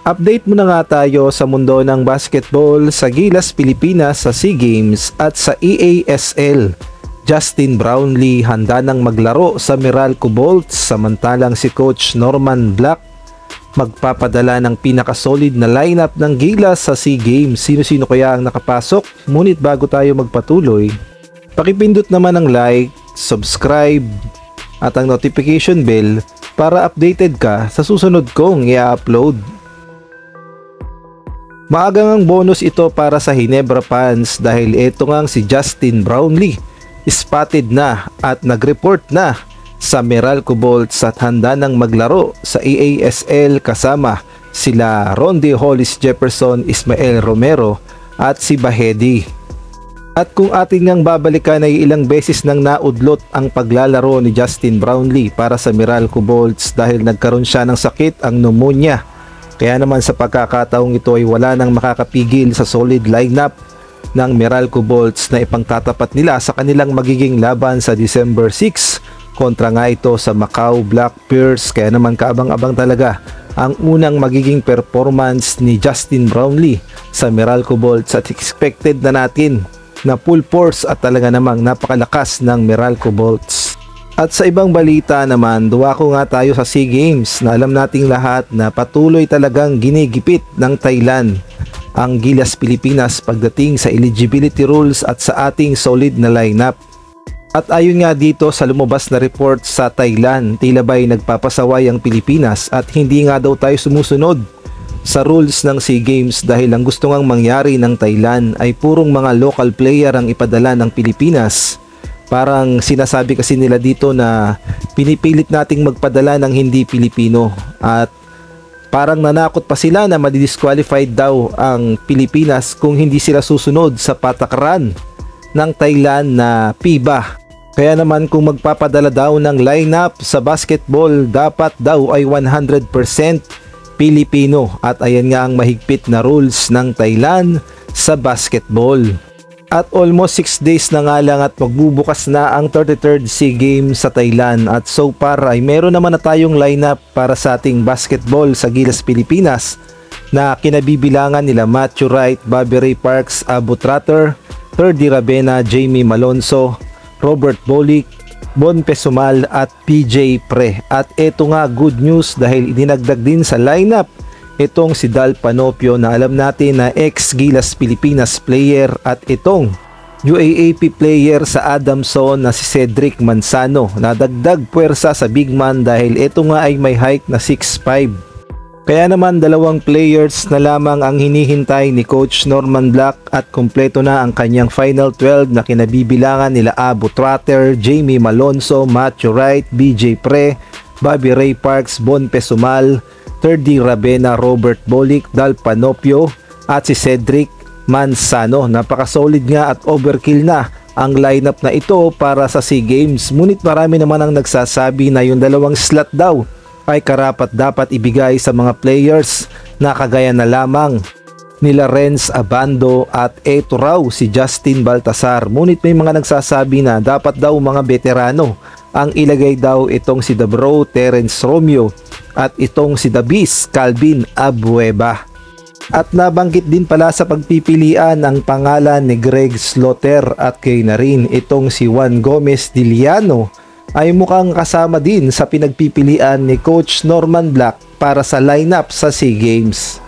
Update muna nga tayo sa mundo ng basketball sa Gilas Pilipinas sa SEA Games at sa EASL. Justin Brownlee handa nang maglaro sa Meralco Bolts samantalang si Coach Norman Black magpapadala ng pinakasolid na lineup ng Gilas sa SEA Games. Sino-sino kaya ang nakapasok? Ngunit bago tayo magpatuloy, pakipindot naman ang like, subscribe at ang notification bell para updated ka sa susunod kong i-upload. Maagang ang bonus ito para sa Ginebra fans dahil ito ngang si Justin Brownlee spotted na at nag-report na sa Meralco Bolts at handa nang maglaro sa EASL kasama sila Rondy Hollis Jefferson, Ismael Romero at si Bahedi. At kung atin ngang babalikan ay ilang beses nang naudlot ang paglalaro ni Justin Brownlee para sa Meralco Bolts dahil nagkaroon siya ng sakit, ang pneumonia. Kaya naman sa pagkakataong ito ay wala nang makakapigil sa solid lineup ng Meralco Bolts na ipangtatapat nila sa kanilang magiging laban sa December 6 kontra nga ito sa Macau Black Pearls. Kaya naman kaabang-abang talaga ang unang magiging performance ni Justin Brownlee sa Meralco Bolts at expected na natin na full force at talaga namang napakalakas ng Meralco Bolts. At sa ibang balita naman, duwako nga tayo sa SEA Games na alam nating lahat na patuloy talagang ginigipit ng Thailand ang Gilas Pilipinas pagdating sa eligibility rules at sa ating solid na lineup. At ayon nga dito sa lumabas na report sa Thailand, tila ba'y nagpapasaway ang Pilipinas at hindi nga daw tayo sumusunod sa rules ng SEA Games dahil ang gusto ngang mangyari ng Thailand ay purong mga local player ang ipadala ng Pilipinas. Parang sinasabi kasi nila dito na pinipilit nating magpadala ng hindi Pilipino at parang nanakot pa sila na madidisqualified daw ang Pilipinas kung hindi sila susunod sa patakaran ng Thailand na FIBA. Kaya naman kung magpapadala daw ng lineup sa basketball, dapat daw ay 100% Pilipino at ayan nga ang mahigpit na rules ng Thailand sa basketball. At almost 6 days na nga lang at magbubukas na ang 33rd SEA Games sa Thailand at so far ay meron naman na tayong lineup para sa ating basketball sa Gilas Pilipinas na kinabibilangan nila Matthew Wright, Bobby Ray Parks, Abu Tratter, Ferdy Ravena, Jamie Malonzo, Robert Bolick, Bon Pesumal at PJ Pre. At eto nga good news dahil idinagdag din sa lineup itong si Dal Panopio na alam natin na ex-Gilas Pilipinas player at itong UAAP player sa Adamson na si Cedric Manzano na dagdag puwersa sa big man dahil ito nga ay may height na 6'5". Kaya naman dalawang players na lamang ang hinihintay ni Coach Norman Black at kumpleto na ang kanyang final 12 na kinabibilangan nila Abu Tratter, Jamie Malonzo, Matthew Wright, BJ Pre, Bobby Ray Parks, Bon Pesumal, Ferdy Ravena, Robert Bolick, Dal Panopio at si Cedric Manzano. Napaka-solid nga at overkill na ang lineup na ito para sa SEA Games. Ngunit marami naman ang nagsasabi na yung dalawang slot daw ay karapat dapat ibigay sa mga players na kagaya na lamang nila Renz Abando at eto raw si Justin Baltasar. Ngunit may mga nagsasabi na dapat daw mga veterano ang ilagay daw itong si The Bro, Terence Romeo at itong si The Beast, Calvin Abueva. At nabanggit din pala sa pagpipilian ang pangalan ni Greg Slaughter at kay na rin itong si Juan Gomez Diliano ay mukhang kasama din sa pinagpipilian ni Coach Norman Black para sa lineup sa SEA Games.